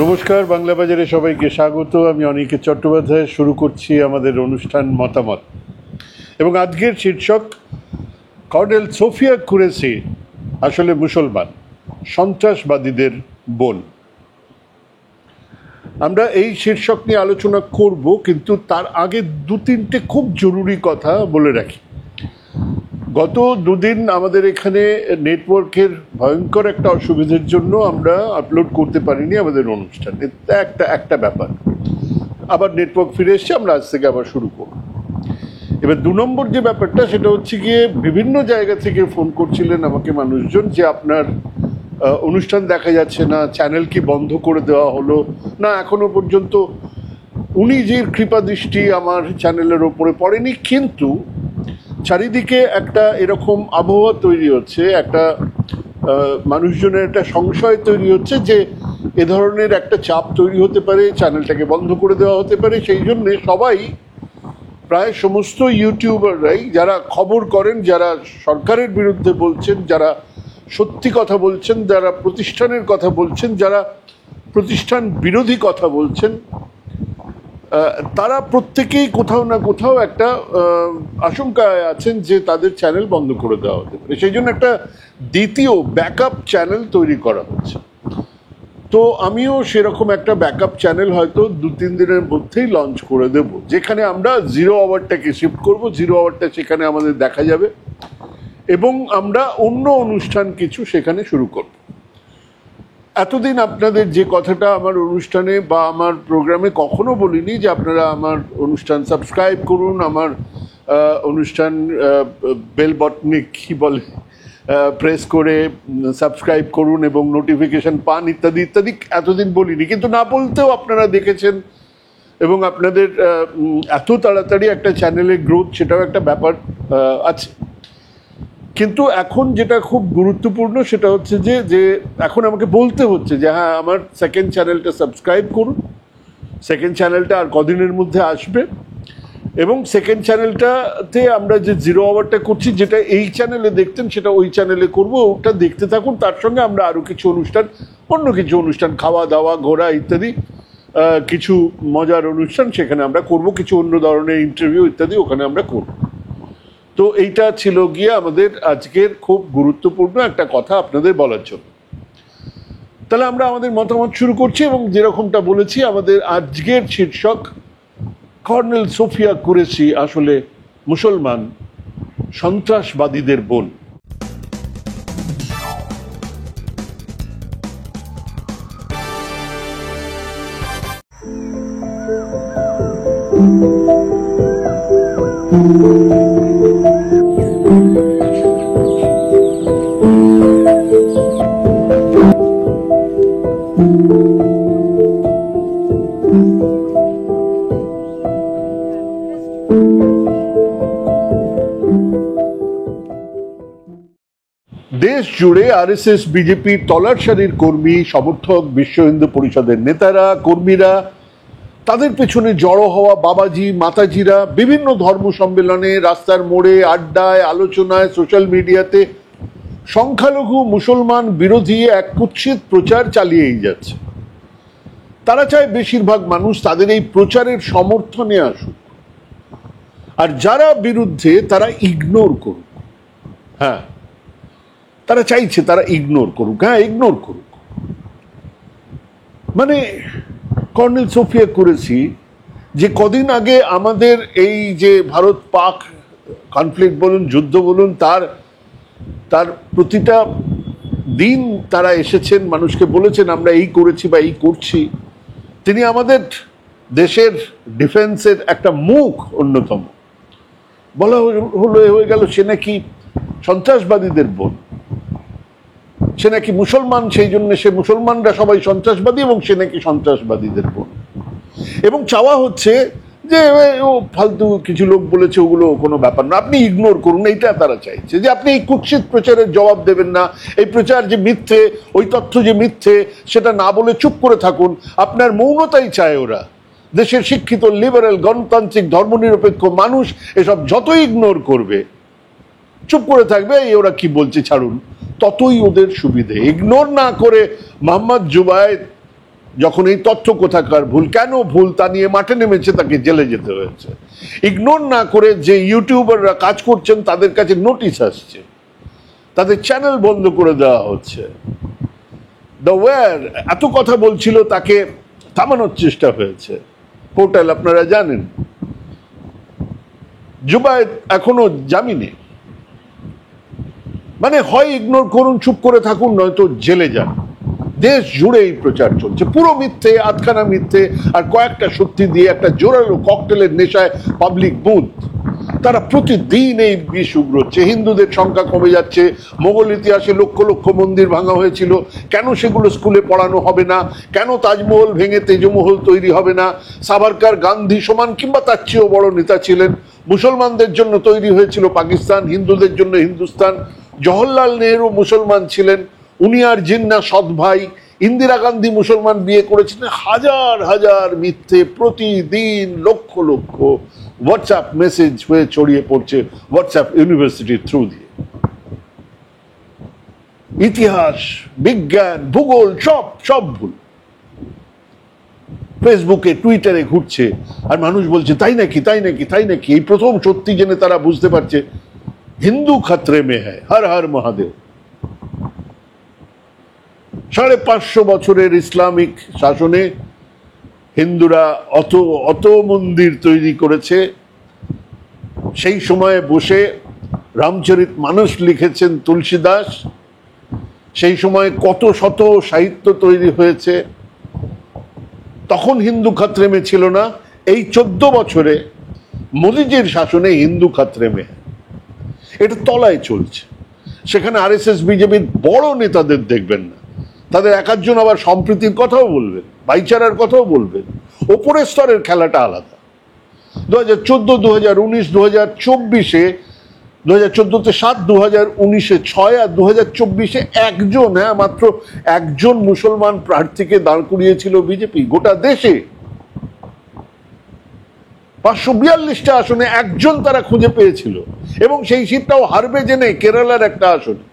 নমস্কার, বাংলা বাজারে সবাইকে স্বাগত। আমি অনিকেত চট্টোপাধ্যায়। শুরু করছি আমাদের অনুষ্ঠান মতামত, এবং আজকের শীর্ষক কর্নেল সোফিয়া কুরেশি আসলে মুসলমান, সন্ত্রাসবাদীদের বোন। আমরা এই শীর্ষক নিয়ে আলোচনা করব, কিন্তু তার আগে দু তিনটে খুব জরুরি কথা বলে রাখি। গত দুদিন আমাদের এখানে নেটওয়ার্কের ভয়ঙ্কর একটা অসুবিধার জন্য আমরা আপলোড করতে পারিনি আমাদের অনুষ্ঠান। এটা একটা ব্যাপার। আবার নেটওয়ার্ক ফিরে এসছে, আমরা আজ থেকে আবার শুরু করব। এবার দু নম্বর যে ব্যাপারটা, সেটা হচ্ছে গিয়ে বিভিন্ন জায়গা থেকে ফোন করছিলেন আমাকে মানুষজন যে আপনার অনুষ্ঠান দেখা যাচ্ছে না, চ্যানেল কি বন্ধ করে দেওয়া হলো না। এখনো পর্যন্ত উনি যে কৃপা দৃষ্টি আমার চ্যানেলের ওপরে পড়েনি, কিন্তু চারিদিকে একটা এরকম আবহাওয়া তৈরি হচ্ছে, একটা মানুষজনের একটা সংশয় তৈরি হচ্ছে যে এ ধরনের একটা চাপ তৈরি হতে পারে, চ্যানেলটাকে বন্ধ করে দেওয়া হতে পারে। সেই জন্যে সবাই, প্রায় সমস্ত ইউটিউবাররাই যারা খবর করেন, যারা সরকারের বিরুদ্ধে বলছেন, যারা সত্যি কথা বলছেন, যারা প্রতিষ্ঠানের কথা বলছেন, যারা প্রতিষ্ঠান বিরোধী কথা বলছেন, তারা প্রত্যেকেই কোথাও না কোথাও একটা আশঙ্কায় আছেন যে তাদের চ্যানেল বন্ধ করে দেওয়া হতে পারে। সেই জন্য একটা দ্বিতীয় ব্যাকআপ চ্যানেল তৈরি করা হচ্ছে। তো আমিও সেরকম একটা ব্যাকআপ চ্যানেল হয়তো দু তিন দিনের মধ্যেই লঞ্চ করে দেব, যেখানে আমরা জিরো আওয়ারটাকে শিফট করব। জিরো আওয়ারটা সেখানে আমাদের দেখা যাবে, এবং আমরা অন্য অনুষ্ঠান কিছু সেখানে শুরু করব। এতদিন আপনাদের যে কথাটা আমার অনুষ্ঠানে বা আমার প্রোগ্রামে কখনো বলিনি, যে আপনারা আমার অনুষ্ঠান সাবস্ক্রাইব করুন, আমার অনুষ্ঠান বেল বটনে কি বলে প্রেস করে সাবস্ক্রাইব করুন এবং নোটিফিকেশন পান, ইত্যাদি ইত্যাদি এতদিন বলিনি। কিন্তু না বলতেও আপনারা দেখেছেন, এবং আপনাদের এত তাড়াতাড়ি একটা চ্যানেলের গ্রোথ, সেটাও একটা ব্যাপার আছে। কিন্তু এখন যেটা খুব গুরুত্বপূর্ণ সেটা হচ্ছে যে এখন আমাকে বলতে হচ্ছে যে হ্যাঁ, আমার সেকেন্ড চ্যানেলটা সাবস্ক্রাইব করুন। সেকেন্ড চ্যানেলটা আর কদিনের মধ্যে আসবে, এবং সেকেন্ড চ্যানেলটাতে আমরা যে জিরো আওয়ারটা করছি, যেটা এই চ্যানেলে দেখতেন সেটা ওই চ্যানেলে করবো। ওটা দেখতে থাকুন। তার সঙ্গে আমরা আরও কিছু অনুষ্ঠান, অন্য কিছু অনুষ্ঠান, খাওয়া দাওয়া, ঘোরা ইত্যাদি কিছু মজার অনুষ্ঠান সেখানে আমরা করব। কিছু অন্য ধরনের ইন্টারভিউ ইত্যাদি ওখানে আমরা করব। তো এইটা ছিল গিয়ে আমাদের আজকের খুব গুরুত্বপূর্ণ একটা কথা আপনাদের বলার জন্য। তাহলে আমরা আমাদের মতামত শুরু করছি, এবং যেরকমটা বলেছি, আমাদের আজকের শীর্ষক কর্নেল সোফিয়া কুরেশি আসলে মুসলমান, সন্ত্রাসবাদীদের বোন। দেশ জুড়ে আরএসএস, বিজেপির তলার সারির কর্মী, সমর্থক, বিশ্ব হিন্দু পরিষদের নেতারা, কর্মীরা, তাদের পেছনে জড়ো হওয়া বাবাজি, মাতাজিরা বিভিন্ন ধর্ম সম্মেলনে, রাস্তার মোড়ে, আড্ডায়, আলোচনায়, সোশ্যাল মিডিয়াতে সংখ্যালঘু মুসলমান বিরোধী এক কুৎসিত প্রচার চালিয়েই যাচ্ছে। তারা চায় বেশিরভাগ মানুষ তাদের এই প্রচারের সমর্থনে আসুক, আর যারা বিরুদ্ধে তারা ইগনোর করুক। হ্যাঁ, তারা চাইছে তারা ইগনোর করুক। হ্যাঁ, ইগনোর করুক। মানে কর্নেল সোফিয়া কুরেশি যে কদিন আগে আমাদের এই যে ভারত পাক কনফ্লিক্ট বলুন, যুদ্ধ বলুন, তার প্রতিটা দিন তারা এসেছেন, মানুষকে বলেছেন আমরা এই করেছি বা এই করছি। তিনি আমাদের দেশের ডিফেন্সের একটা মুখ, অন্যতম। বলা হয়ে গেল সে নাকি সন্ত্রাসবাদীদের বোন, সে নাকি মুসলমান, সেই জন্য সে মুসলমানরা সবাই সন্ত্রাসবাদী, এবং সে নাকি সন্ত্রাসবাদীদের বোন। এবং চাওয়া হচ্ছে যে ও ফালতু কিছু লোক বলেছে, ওগুলো কোনো ব্যাপার না, আপনি ইগনোর করুন। এইটা তারা চাইছে, যে আপনি এই কুৎসিত প্রচারের জবাব দেবেন না, এই প্রচার যে মিথ্যে, ওই তথ্য যে মিথ্যে, সেটা না বলে চুপ করে থাকুন। আপনার মৌনতাই চায় ওরা। দেশের শিক্ষিত, লিবারেল, গণতান্ত্রিক, ধর্মনিরপেক্ষ মানুষ এসব যতই ইগনোর করবে, চুপ করে থাকবে, এই ওরা কি বলছে ছাড়ুন, ততই ওদের সুবিধে। ইগনোর না করে মোহাম্মদ জুবায়েদ যখন এই তথ্য কোথাকার ভুল, কেন ভুল তা নিয়ে মাঠে নেমেছে, তাকে জেলে যেতে হয়েছে। ইগনোর না করে যে ইউটিউবাররা কাজ করছেন তাদের কাছে নোটিশ আসছে, তাদের চ্যানেল বন্ধ করে দেওয়া হচ্ছে। দ্য ওয়্যার এত কথা বলছিল, তাকে থামানোর চেষ্টা হয়েছে। পোর্টাল আপনারা জানেন, জুবায়েদ এখনো জামিনে। মানে হয় ইগনোর করুন, চুপ করে থাকুন, নয়তো জেলে যান। দেশ জুড়ে এই প্রচার চলছে, পুরো মিথ্যে, আধখানা মিথ্যে আর কয়েকটা সত্যি দিয়ে একটা জোরালো ককটেলের নেশায় পাবলিক বুথ। তারা প্রতিদিন এই বিষ উগড়োচ্ছে। হিন্দুদের সংখ্যা কমে যাচ্ছে, মোগল ইতিহাসে লক্ষ লক্ষ মন্দির ভাঙা হয়েছিল, কেন সেগুলো স্কুলে পড়ানো হবে না, কেন তাজমহল ভেঙে তেজমহল তৈরি হবে না, সাভারকার গান্ধী সমান কিংবা তার চেয়েও বড় নেতা ছিলেন, মুসলমানদের জন্য তৈরি হয়েছিল পাকিস্তান, হিন্দুদের জন্য হিন্দুস্তান, জওহরলাল নেহরু মুসলমান ছিলেন, উনি আর জিন্না সৎ ভাই, ইন্দিরা গান্ধী মুসলমান বিয়ে করেছিলেন। হাজার হাজার মিথ্যে প্রতিদিন লক্ষ লক্ষ হোয়াটসঅ্যাপ মেসেজ হয়ে ছড়িয়ে পড়ছে হোয়াটসঅ্যাপ ইউনিভার্সিটির থ্রু দিয়ে। ইতিহাস, বিজ্ঞান, ভূগোল সব সব ভুল ফেসবুকে টুইটারে ঘুরছে, আর মানুষ বলছে তাই নাকি তাই নাকি তাই নাকি। এই প্রথম সত্যি জেনে তারা বুঝতে পারছে হিন্দু খতরে মে হ্যায়, হর হর মহাদেব। 550 বছরের ইসলামিক শাসনে হিন্দুরা অত অত মন্দির তৈরি করেছে। সেই সময়ে বসে রামচরিত মানস লিখেছেন তুলসীদাস। সেই সময় কত শত সাহিত্য তৈরি হয়েছে। তখন হিন্দু খতরে মে ছিল না। এই 14 বছরে মোদিজির শাসনে হিন্দু খতরে মে, এটা তলায় চলছে। সেখানে আরএসএস বিজেপির বড় নেতাদের দেখবেন না, তাদের এক একজন আবার সম্প্রীতির কথাও বলবেন, ভাইচারার কথাও বলবেন। ওপরের স্তরের খেলাটা আলাদা। 2014, 2019, 2024-এ 2014-তে 7, 2019-এ 6 আর 2024-এ একজন, মাত্র একজন মুসলমান প্রার্থীকে দাঁড় করিয়েছিল বিজেপি গোটা দেশে। 542টা আসনে একজন তারা খুঁজে পেয়েছিল, এবং সেই সিটটাও হারবে জেনে কেরালার একটা আসনে।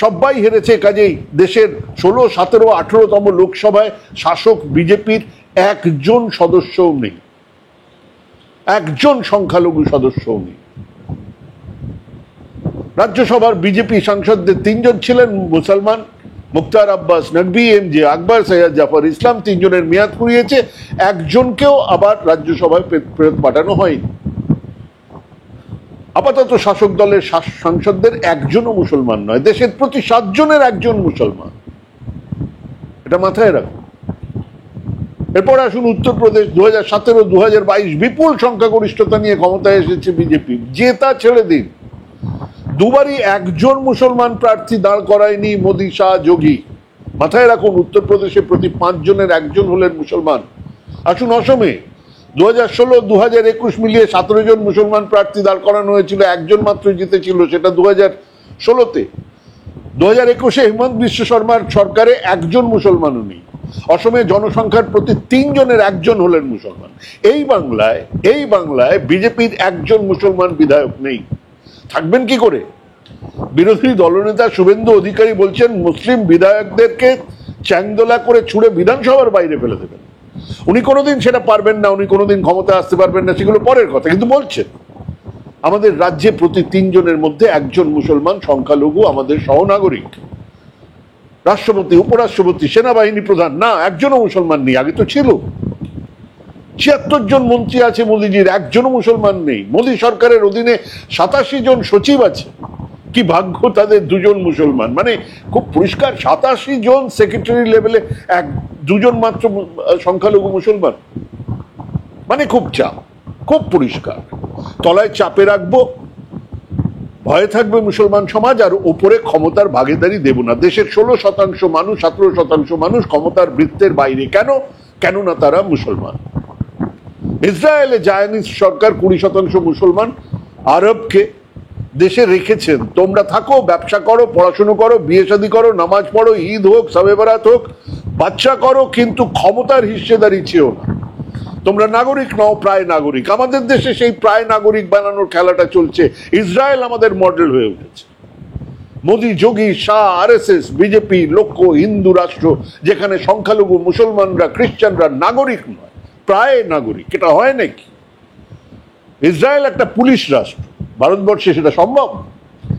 সবাই হেরেছে। কাজেই দেশের 16, 17, 18তম লোকসভায় শাসক বিজেপির একজন সদস্যও নেই, একজন সংখ্যালঘু সদস্যও নেই। রাজ্যসভার বিজেপি সাংসদদের 3 জন ছিলেন মুসলমান, মুখতার আব্বাস নকভি, এমজে আকবর, সৈয়দ জাফর ইসলাম। 3 জনের মেয়াদ ফুরিয়েছে, একজনকেও আবার রাজ্যসভায় ফেরত পাঠানো হয়নি। আপাতত শাসক দলের সাংসদদের একজনও মুসলমান নয়, দেশের প্রতি 7 জনের একজন মুসলমান। এটা মাথায় রাখুন। এরপর আসুন উত্তরপ্রদেশ। 2017, 2022 বিপুল সংখ্যাগরিষ্ঠতা নিয়ে ক্ষমতায় এসেছে বিজেপি। জেতা ছেড়ে দিন, দুবারই একজন মুসলমান প্রার্থী দাঁড় করায়নি মোদী, শাহ, যোগী। মাথায় রাখুন, উত্তরপ্রদেশে প্রতি 5 জনের একজন হলেন মুসলমান। আসুন অসমে। 2016, 2021 মিলিয়ে 17 জন মুসলমান প্রার্থী দাঁড় করানো হয়েছিল, একজন মাত্র জিতেছিল, সেটা 2016-তে। 2021-এ হিমন্ত বিশ্ব শর্মার সরকারে একজন মুসলমানও নেই। অসমে জনসংখ্যার প্রতি 3 জনের একজন হলেন মুসলমান। এই বাংলায় বিজেপির একজন মুসলমান বিধায়ক নেই। থাকবেন কি করে? বিরোধী দলনেতা শুভেন্দু অধিকারী বলছেন মুসলিম বিধায়কদেরকে চ্যাংদোলা করে ছুড়ে বিধানসভার বাইরে ফেলে দেবেন। উনি কোনোদিন সেটা পারবেন না, উনি কোনোদিন ক্ষমতা আসতে পারবেন না, সেগুলো পরের কথা। কিন্তু বলছেন আমাদের রাজ্যে প্রতি 3 জনের মধ্যে একজন মুসলমান সংখ্যালঘু, আমাদের সহনাগরিক। রাষ্ট্রপতি, উপরাষ্ট্রপতি, সেনাবাহিনী প্রধান, না একজনও মুসলমান নেই। আগে তো ছিল। 76 জন মন্ত্রী আছে মোদীজির, একজনও মুসলমান নেই। মোদী সরকারের অধীনে 87 জন সচিব আছে, কি ভাগ্য তাদের 2 জন মুসলমান। মানে খুব পরিষ্কার, 87 জন সেক্রেটারি লেভেলে 2 জন মাত্র সংখ্যালঘু মুসলমান। মানে খুব চাপ, খুব পরিষ্কার। তলায় চাপে রাখবো, ভয়ে থাকবে মুসলমান সমাজ, আর ওপরে ক্ষমতার ভাগিদারি দেব না। দেশের 16% মানুষ, 17% মানুষ ক্ষমতার বৃত্তের বাইরে। কেন না তারা মুসলমান। ইসরায়েলে জায়নিস্ট সরকার 20% মুসলমান আরবকে দেশে রেখেছেন। তোমরা থাকো, ব্যবসা করো, পড়াশুনো করো, বিয়ে শাদী করো, নামাজ পড়ো, ঈদ হোক, শবে বরাত হোক, বাচ্চা করো, কিন্তু ক্ষমতার হিস্সেদারি চেও না। তোমরা নাগরিক নও, প্রায় নাগরিক। আমাদের দেশে সেই প্রায় নাগরিক বানানোর খেলাটা চলছে। ইসরায়েল আমাদের মডেল হয়ে উঠেছে। মোদি, যোগী, শাহ, আরএসএস, বিজেপি লক্ষ্য হিন্দু রাষ্ট্র, যেখানে সংখ্যালঘু মুসলমানরা, খ্রিস্টানরা নাগরিক নয়, প্রায় নাগরিক। এটা হয় নাকি? ইসরায়েল একটা পুলিশ রাষ্ট্র, ভারতবর্ষে সেটা সম্ভব?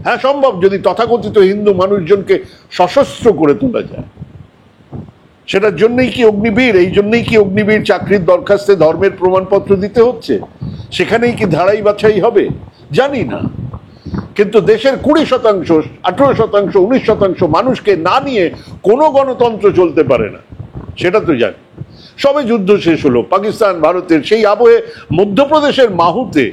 হ্যাঁ সম্ভব, যদি তথাকথিত হিন্দু মানুষজনকে সশস্ত্র করে তোলা যায়। সেটার জন্যই কি অগ্নিবীর, এই জন্যই কি অগ্নিবীর চাকরির দরখাস্তে ধর্মের প্রমাণপত্র দিতে হচ্ছে? সেখানেই কি ধারাই বাছাই হবে? জানি না। কিন্তু দেশের 20%, 18%, 19% মানুষকে না নিয়ে কোনো গণতন্ত্র চলতে পারে না, সেটা তো জানি। সবে যুদ্ধ শেষ হলো, পাকিস্তান ভারতের, সেই আবহে মধ্যপ্রদেশের মাহুতে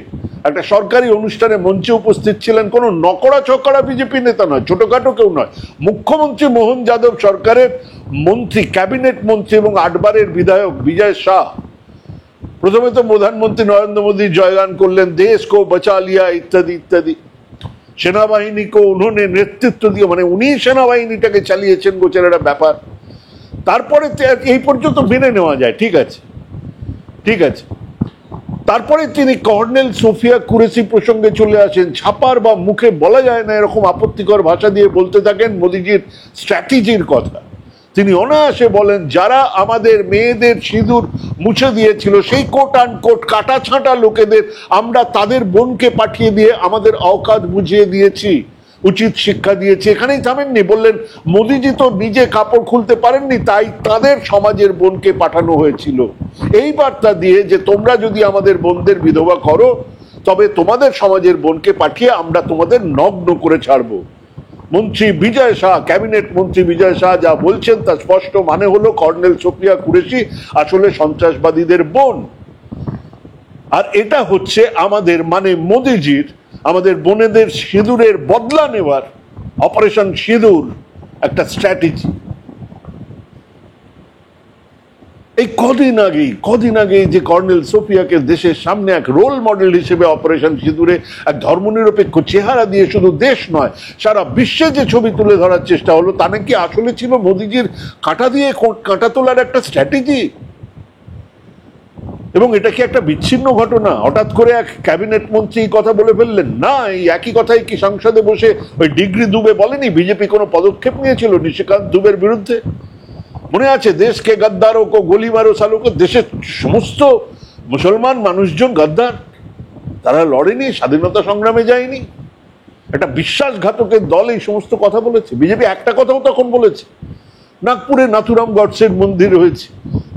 একটা সরকারি অনুষ্ঠানে মঞ্চে উপস্থিত ছিলেন কোনো নকড়া চকড়া বিজেপি নেতা নয়, ছোটখাটো কেউ নয়, মুখ্যমন্ত্রী মোহন যাদব সরকারের মন্ত্রী, ক্যাবিনেট মন্ত্রী এবং 8 বারের বিধায়ক বিজয় শাহ। প্রথমে তো প্রধানমন্ত্রী নরেন্দ্র মোদী জয়গান করলেন, দেশ কো বাঁচা লিয়া ইত্যাদি ইত্যাদি। সেনাবাহিনীকে উन्होंने নেতৃত্ব দিয়ে, মানে উনি সেনাবাহিনীটাকে চালিয়েছেন, গোছের একটা ব্যাপার। তারপরে এই পর্যন্ত মেনে নেওয়া যায়, ঠিক আছে ঠিক আছে। তারপরে তিনি কর্নেল সোফিয়া কুরেশি প্রসঙ্গে চলে আসেন, ছাপার বা মুখে বলা যায় না এরকম আপত্তিকর ভাষা দিয়ে বলতে থাকেন মোদিজির স্ট্র্যাটেজির কথা। তিনি অনায়াসে বলেন, যারা আমাদের মেয়েদের সিঁদুর মুছে দিয়েছিল, সেই কোট আন কোট কাটা ছাঁটা লোকেদের আমরা তাদের বোনকে পাঠিয়ে দিয়ে আমাদের অকাত বুঝিয়ে দিয়েছি, উচিত শিক্ষা দিয়েছি। এখানেই থামেননি, বললেন মোদিজি তো নিজে কাপড় খুলতে পারেননি, তাই তাদের সমাজের বোনকে পাঠানো হয়েছিল। এই বার্তা দিয়ে যে তোমরা যদি আমাদের বোনদের বিধবা করো, তবে তোমাদের সমাজের বোনকে পাঠিয়ে আমরা তোমাদের নগ্ন করে ছাড়বো। মন্ত্রী বিজয় শাহ, ক্যাবিনেট মন্ত্রী বিজয় শাহ যা বলছেন তার স্পষ্ট মানে হলো কর্নেল সোফিয়া কুরেশি আসলে সন্ত্রাসবাদীদের বোন। আর এটা হচ্ছে আমাদের, মানে মোদিজির, আমাদের বোনেদের সিঁদুরের বদলা নেওয়ার অপারেশন সিঁদুর একটা স্ট্র্যাটেজি। এই কদিন আগেই যে কর্নেল সোফিয়াকে দেশের সামনে এক রোল মডেল হিসেবে অপারেশন সিঁদুরে এক ধর্মনিরপেক্ষ চেহারা দিয়ে শুধু দেশ নয় সারা বিশ্বে যে ছবি তুলে ধরার চেষ্টা হলো, তা নাকি আসলে ছিল মোদিজির কাঁটা দিয়ে কাঁটা তোলার একটা স্ট্র্যাটেজি। এবং এটা কি একটা বিচ্ছিন্ন ঘটনা? হঠাৎ করে এক ক্যাবিনেট মন্ত্রী কথা বলে ফেললেন? না, এই একই কথাই কি সংসদে বসে ওই ডিগ্রি দুবে বলেনি? বিজেপি কোনো পদক্ষেপ নিয়েছিল নিশিকান্ত দুবের বিরুদ্ধে? মনে আছে, দেশকে গদ্দারও কো গোলি মারো সালোকো, দেশের সমস্ত মুসলমান মানুষজন গদ্দার, তারা লড়েনি, স্বাধীনতা সংগ্রামে যায়নি। একটা বিশ্বাসঘাতকের দল এই সমস্ত কথা বলেছে। বিজেপি একটা কথাও তখন বলেছে, নাগপুরে নাথুরাম গডসের মন্দির হয়েছে,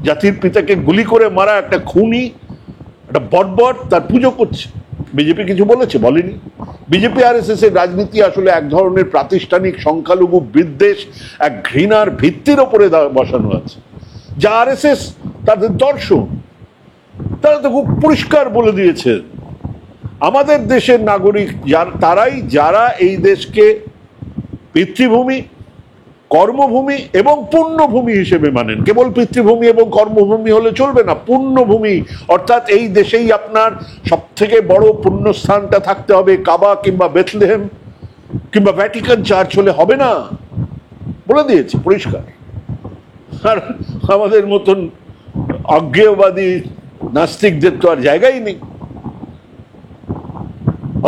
জাতির পিতাকে গুলি করে মারা একটা খুনি, একটা বর্বর, তার পুজো করছে। বিজেপি কিছু বলেছে? বলেনি। বিজেপি আরএসএস এর রাজনীতি আসলে এক ধরনের প্রাতিষ্ঠানিক সংখ্যালঘু বিদ্বেষ, এক ঘৃণার ভিত্তির ওপরে বসানো আছে, যা আরএসএস তাদের দর্শন। তারা তো খুব পরিষ্কার বলে দিয়েছে, আমাদের দেশের নাগরিক তারাই যারা এই দেশকে পিতৃভূমি, কর্মভূমি এবং পুণ্যভূমি হিসেবে মানেন। কেবল পিতৃভূমি এবং কর্মভূমি হলে চলবে না, পুণ্যভূমি অর্থাৎ এই দেশেই আপনার সব থেকে বড় পুণ্যস্থানটা থাকতে হবে। কাবা কিংবা বেথলেহেম কিংবা ভ্যাটিকান চার্চ হলে হবে না, বলে দিয়েছে পরিষ্কার। আর আমাদের মতন অজ্ঞেয়বাদী নাস্তিকদের তো আর জায়গাই নেই।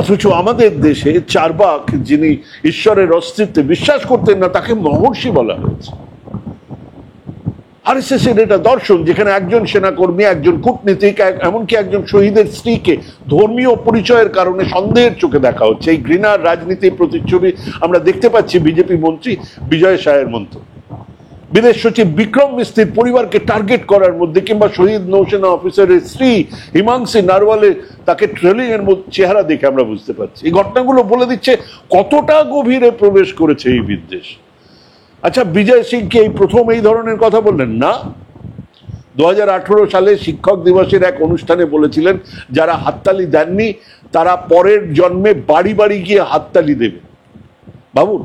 অথচ আমাদের দেশে চার্বাক, যিনি ঈশ্বরের অস্তিত্বে বিশ্বাস করতেন না, তাকে মহর্ষি বলা হয়েছে। আরএসএস এর এটা দর্শন, যেখানে একজন সেনাকর্মী, একজন কূটনীতিক, এমনকি একজন শহীদের স্ত্রীকে ধর্মীয় পরিচয়ের কারণে সন্দেহের চোখে দেখা হচ্ছে। এই ঘৃণার রাজনীতির প্রতিচ্ছবি আমরা দেখতে পাচ্ছি বিজেপি মন্ত্রী বিজয় শাহের মন্তব্য। বিদেশ সচিব বিক্রম মিস্ত্রির পরিবারকে টার্গেট করার মধ্যে, কিংবা শহীদ নৌসেনা অফিসারের স্ত্রী হিমাংশী নারওয়ালে তাকে ট্রেলিং এর মধ্যে চেহারা দেখে আমরা বুঝতে পারছি। এই ঘটনাগুলো বলে দিচ্ছে কতটা গভীরে প্রবেশ করেছে এই বিদ্বেষ। আচ্ছা, বিজয় সিং কি এই প্রথম এই ধরনের কথা বললেন? না, 2018 সালে শিক্ষক দিবসের এক অনুষ্ঠানে বলেছিলেন, যারা হাততালি দেননি তারা পরের জন্মে বাড়ি বাড়ি গিয়ে হাততালি দেবে। ভাবুন,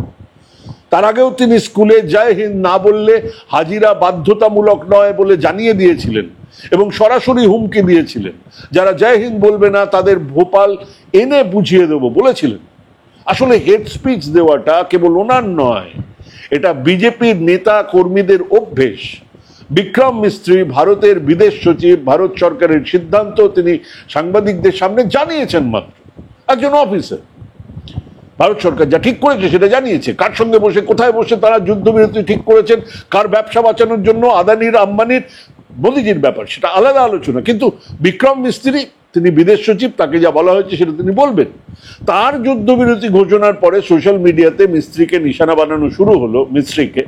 তার আগেও তিনি স্কুলে জয় হিন্দ না বললে হাজিরা বাধ্যতামূলক নয় বলে জানিয়ে দিয়েছিলেন এবং সরাসরি হুমকি দিয়েছিলেন, যারা জয় হিন্দ বলবে না তাদের ভোপাল এনে বুঝিয়ে দেবো বলেছিলেন। আসলে হেড স্পিচ দেওয়াটা কেবল ওনার নয়, এটা বিজেপির নেতা কর্মীদের অভ্যেস। বিক্রম মিস্ত্রি ভারতের বিদেশ সচিব, ভারত সরকারের সিদ্ধান্ত তিনি সাংবাদিকদের সামনে জানিয়েছেন মাত্র, একজন অফিসার। ভারত সরকার যা ঠিক করেছে সেটা জানিয়েছে, কার সঙ্গে বসে কোথায় বসে তারা যুদ্ধবিরতি ঠিক করেছেন, কার ব্যবসা বাঁচানোর জন্য, আদানির আম্বানির, মোদিজির ব্যাপার সেটা আলাদা আলোচনা। কিন্তু বিক্রম মিস্ত্রি তিনি বিদেশ সচিব, তাকে যা বলা হয়েছে সেটা তিনি বলবেন। তার যুদ্ধবিরতি ঘোষণার পরে সোশ্যাল মিডিয়াতে মিস্ত্রিকে নিশানা বানানো শুরু হলো। মিস্ত্রিকে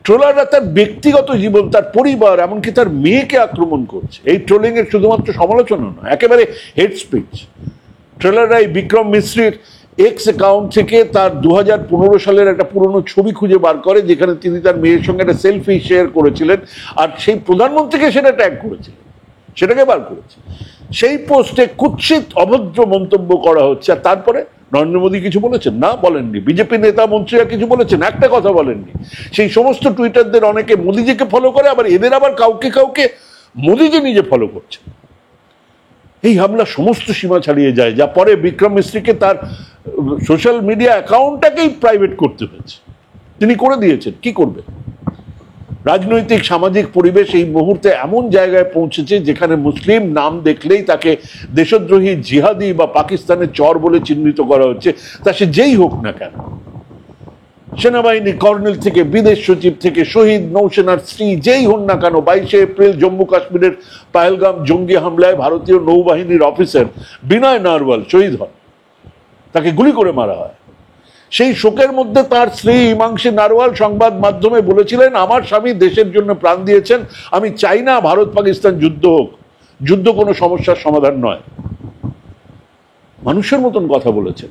ট্রোলাররা তার ব্যক্তিগত জীবন, তার পরিবার, এমনকি তার মেয়েকে আক্রমণ করছে। এই ট্রোলিং এর শুধুমাত্র সমালোচনা নয়, একেবারে হেড স্পিচ। ট্রোলাররা এই বিক্রম মিস্ত্রির এক্স অ্যাকাউন্ট থেকে তার 2015 সালের একটা পুরনো ছবি খুঁজে বার করে, যেখানে তিনি তার মেয়ের সঙ্গে একটা সেলফি শেয়ার করেছিলেন, আর সেই প্রধানমন্ত্রীকে সেটা ট্যাগ করেছিলেন, সেটাকে বার করেছে। সেই পোস্টে কুৎসিত অভদ্র মন্তব্য করা হচ্ছে। আর তারপরে নরেন্দ্র মোদী কিছু বলেছেন? না, বলেননি। বিজেপি নেতা মন্ত্রীরা কিছু বলেছেন? একটা কথা বলেননি। সেই সমস্ত টুইটারদের অনেকে মোদীজিকে ফলো করে, আবার এদের আবার কাউকে কাউকে মোদীজি নিজে ফলো করছে। এই হামলা সমস্ত সীমা ছাড়িয়ে যায়, যা পরে বিক্রম মিস্ত্রিকে তার সোশ্যাল মিডিয়া অ্যাকাউন্টটাকেই প্রাইভেট করতে হয়েছে। তিনি করে দিয়েছেন, কি করবে? রাজনৈতিক সামাজিক পরিবেশ এই মুহূর্তে এমন জায়গায় পৌঁছেছে যেখানে মুসলিম নাম দেখলেই তাকে দেশদ্রোহী, জিহাদি বা পাকিস্তানের চর বলে চিহ্নিত করা হচ্ছে, তা সে যেই হোক না কেন। সেনাবাহিনী কর্নেল থেকে বিদেশ সচিব থেকে শহীদ নৌসেনার স্ত্রী যেই হন না কেন, 22 এপ্রিল জম্মু কাশ্মীরের পাহেলগাম জঙ্গি হামলায় ভারতীয় নৌবাহিনীর অফিসার বিনয় নারওয়াল শহীদ হন, তাকে গুলি করে মারা হয়। সেই শোকের মধ্যে তার স্ত্রী হিমাংশী নারওয়াল সংবাদ মাধ্যমে বলেছিলেন, আমার স্বামী দেশের জন্য প্রাণ দিয়েছেন, আমি চাই না ভারত পাকিস্তান যুদ্ধ হোক, যুদ্ধ কোনো সমস্যার সমাধান নয়। মানুষের মতন কথা বলেছেন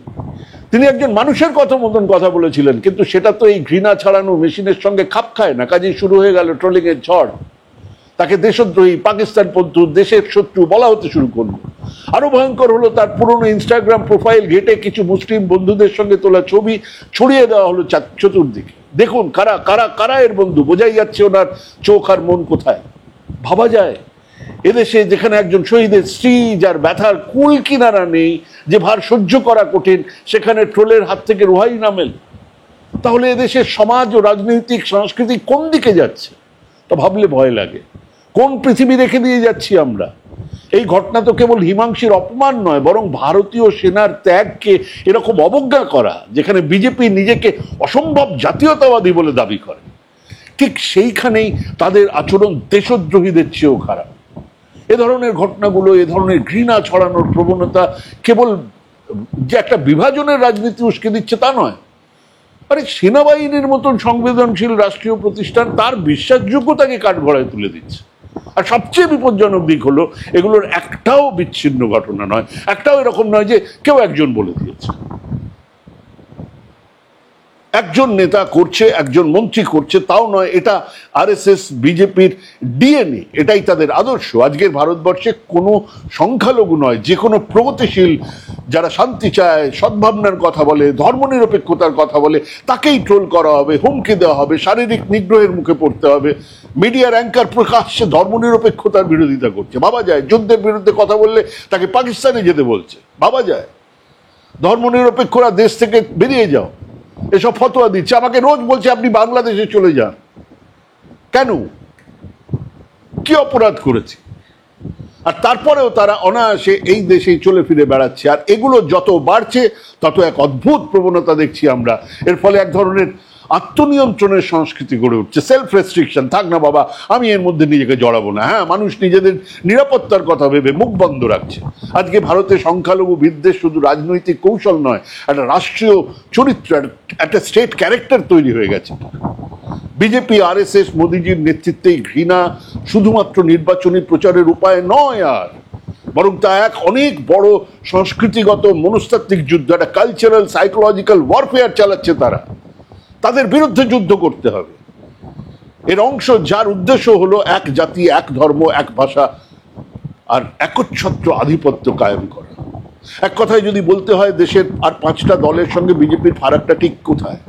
তিনি, একজন মানুষের মতন কথা বলেছিলেন, কিন্তু সেটা তো এই ঘৃণা ছাড়ানো মেশিনের সঙ্গে খাপ খায় না। কাজেই শুরু হয়ে গেল ট্রোলিং এর ঝড়। তাকে দেশদ্রোহী, পাকিস্তান পন্থী, দেশের শত্রু বলা হতে শুরু করলো। আরো ভয়ঙ্কর হলো, তার পুরনো ইনস্টাগ্রাম প্রোফাইল ঘেটে কিছু মুসলিম বন্ধুদের সঙ্গে তোলা ছবি ছড়িয়ে দেওয়া হলো চতুর্দিকে। দেখুন কারা কারা কারা এর বন্ধু, বোঝাই যাচ্ছে ওনার চোখ আর মন কোথায়। ভাবা যায় এদেশে যেখানে একজন শহীদের স্ত্রী, যার ব্যথার কুল কিনারা নেই, যে ভার সহ্য করা কঠিন, সেখানে ট্রোলের হাত থেকে রেহাই না মেলে, তাহলে এদেশের সমাজ ও রাজনৈতিক সংস্কৃতি কোন দিকে যাচ্ছে তা ভাবলে ভয় লাগে। কোন পৃথিবী রেখে দিয়ে যাচ্ছি আমরা? এই ঘটনা তো কেবল হিমাংশীর অপমান নয়, বরং ভারতীয় সেনার ত্যাগকে এরকম অবজ্ঞা করা, যেখানে বিজেপি নিজেকে অসম্ভব জাতীয়তাবাদী বলে দাবি করে, ঠিক সেইখানেই তাদের আচরণ দেশদ্রোহীদের চেয়েও খারাপ। এ ধরনের ঘটনাগুলো, এ ধরনের ঘৃণা ছড়ানোর প্রবণতা কেবল যে একটা বিভাজনের রাজনীতি উস্কে দিচ্ছে তা নয়। আরে সেনাবাহিনীর মতন সংবেদনশীল রাষ্ট্রীয় প্রতিষ্ঠান তার বিশ্বাসযোগ্যতাকে কাঠগড়ায় তুলে দিচ্ছে। আর সবচেয়ে বিপজ্জনক দিক হলো, এগুলোর একটাও বিচ্ছিন্ন ঘটনা নয়, একটাও এরকম নয় যে কেউ একজন বলে দিয়েছে। একজন নেতা করছে, একজন মন্ত্রী করছে, তাও নয়। এটা আরএসএস, বিজেপির ডিএনএ, এটাই তাদের আদর্শ। আজকের ভারতবর্ষে কোনো সংখ্যালঘু নয়, যে কোনো প্রগতিশীল, যারা শান্তি চায়, সদ্ভাবনার কথা বলে, ধর্মনিরপেক্ষতার কথা বলে, তাকেই ট্রোল করা হবে, হুমকি দেওয়া হবে, শারীরিক নিগ্রহের মুখে পড়তে হবে। মিডিয়ার অ্যাঙ্কার প্রকাশ্যে ধর্মনিরপেক্ষতার বিরোধিতা করছে, ভাবা যায়। যুদ্ধের বিরুদ্ধে কথা বললে তাকে পাকিস্তানে যেতে বলছে, ভাবা যায়। ধর্মনিরপেক্ষরা দেশ থেকে বেরিয়ে যাও, এসব ফতোয়া দিচ্ছে। আমাকে রোজ বলছে আপনি বাংলাদেশে চলে যান। কেন? কি অপরাধ করেছে? আর তারপরেও তারা অনায়াসে এই দেশেই চলে ফিরে বেড়াচ্ছে। আর এগুলো যত বাড়ছে তত এক অদ্ভুত প্রবণতা দেখছি আমরা। এর ফলে এক ধরনের আত্মনিয়ন্ত্রণের সংস্কৃতি গড়ে উঠছে। সেলফ রেস্ট্রিকশন, থাক না বাবা, আমি এর মধ্যে নিজেকে জড়াবো না। হ্যাঁ, মানুষ নিজেদের নিরাপত্তার কথা ভেবে মুখ বন্ধ রাখছে। আজকে ভারতে সংখ্যালঘু বিদ্বেষ শুধু রাজনৈতিক কৌশল নয়, একটা রাষ্ট্রীয় চরিত্র, একটা স্টেট ক্যারেক্টার তৈরি হয়ে গেছে। বিজেপি, আরএসএস, মোদিজির নেতৃত্বেই ঘৃণা শুধুমাত্র নির্বাচনী প্রচারের উপায় নয়, আর বরং তা এক অনেক বড় সংস্কৃতিগত মনস্তাত্ত্বিক যুদ্ধ, একটা কালচারাল সাইকোলজিক্যাল ওয়ারফেয়ার চালাচ্ছে তারা। তাদের বিরুদ্ধে যুদ্ধ করতে হবে। এর অংশ, যার উদ্দেশ্য হলো এক জাতি, এক ধর্ম, এক ভাষা আর একচ্ছত্র আধিপত্য কায়েম করা। এক কথায় যদি বলতে হয় দেশের আর 5টা দলের সঙ্গে বিজেপির ফারাকটা ঠিক কোথায়,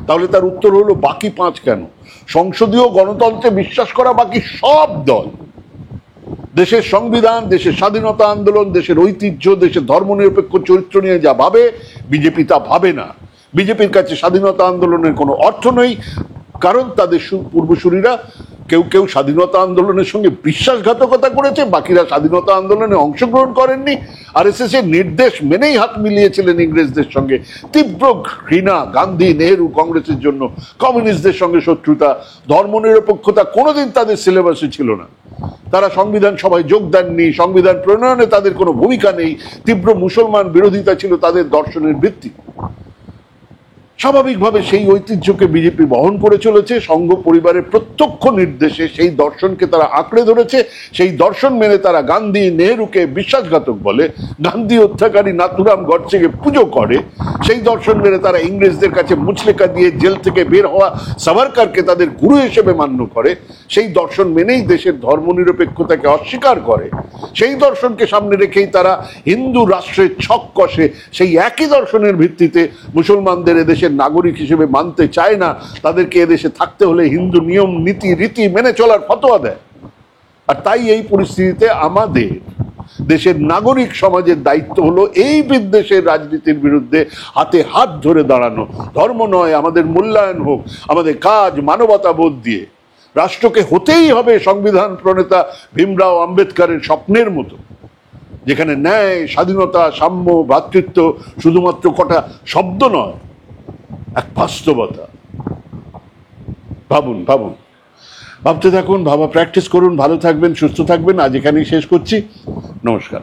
তাহলে তার উত্তর হলো বাকি 5 কেন? সংসদীয় গণতন্ত্রে বিশ্বাস করা বাকি সব দল, দেশের সংবিধান, দেশের স্বাধীনতা আন্দোলন, দেশের ঐতিহ্য, দেশের ধর্মনিরপেক্ষ চরিত্র নিয়ে যা ভাবে, বিজেপি তা ভাবে না। বিজেপির কাছে স্বাধীনতা আন্দোলনের কোনো অর্থ নেই, কারণ তাদের পূর্বসূরীরা কেউ কেউ স্বাধীনতা আন্দোলনের সঙ্গে বিশ্বাসঘাতকতা করেছে, বাকিরা স্বাধীনতা আন্দোলনে অংশগ্রহণ করেননি, আরএসএস এর নির্দেশ মেনেই হাত মিলিয়েছিলেন ইংরেজদের সঙ্গে। তীব্র ঘৃণা গান্ধী, নেহেরু, কংগ্রেসের জন্য, কমিউনিস্টদের সঙ্গে শত্রুতা, ধর্মনিরপেক্ষতা কোনোদিন তাদের সিলেবাসে ছিল না। তারা সংবিধান সভায় যোগ দেননি, সংবিধান প্রণয়নে তাদের কোনো ভূমিকা নেই, তীব্র মুসলমান বিরোধিতা ছিল তাদের দর্শনের ভিত্তি। স্বাভাবিকভাবে সেই ঐতিহ্যকে বিজেপি বহন করে চলেছে। সংঘ পরিবারের প্রত্যক্ষ নির্দেশে সেই দর্শনকে তারা আঁকড়ে ধরেছে। সেই দর্শন মেনে তারা গান্ধী, নেহেরুকে বিশ্বাসঘাতক বলে, গান্ধী হত্যাকারী নাথুরাম গডসেকে পুজো করে। সেই দর্শন মেনে তারা ইংরেজদের কাছে মুচলেকা দিয়ে জেল থেকে বের হওয়া সাভারকারকে তাদের গুরু হিসেবে মান্য করে। সেই দর্শন মেনেই দেশের ধর্মনিরপেক্ষতাকে অস্বীকার করে। সেই দর্শনকে সামনে রেখেই তারা হিন্দু রাষ্ট্রের ছক কষে সেই একই দর্শনের ভিত্তিতে মুসলমানদের এদেশের নাগরিক হিসেবে মানতে চায় না, তাদেরকে এদেশে থাকতে হলে হিন্দু নিয়ম নীতি রীতি মেনে চলার ফতোয়া দেয়। আর তাই এই পরিস্থিতিতে আমাদের দেশের নাগরিক সমাজের দায়িত্ব হলো এই বিদ্বেষের রাজনীতির বিরুদ্ধে হাতে হাত ধরে দাঁড়ানো। ধর্ম নয়, আমাদের মূল্যায়ন হোক, আমাদের কাজ মানবতা বোধ দিয়ে। রাষ্ট্রকে হতেই হবে সংবিধান প্রণেতা ভীমরাও আম্বেদকরের স্বপ্নের মতো, যেখানে ন্যায়, স্বাধীনতা, সাম্য, ভ্রাতৃত্ব শুধুমাত্র কটা শব্দ নয়, এক বাস্তবতা। ভাবুন, ভাবতে থাকুন, ভাবা প্র্যাকটিস করুন। ভালো থাকবেন, সুস্থ থাকবেন। আজ এখানেই শেষ করছি। নমস্কার।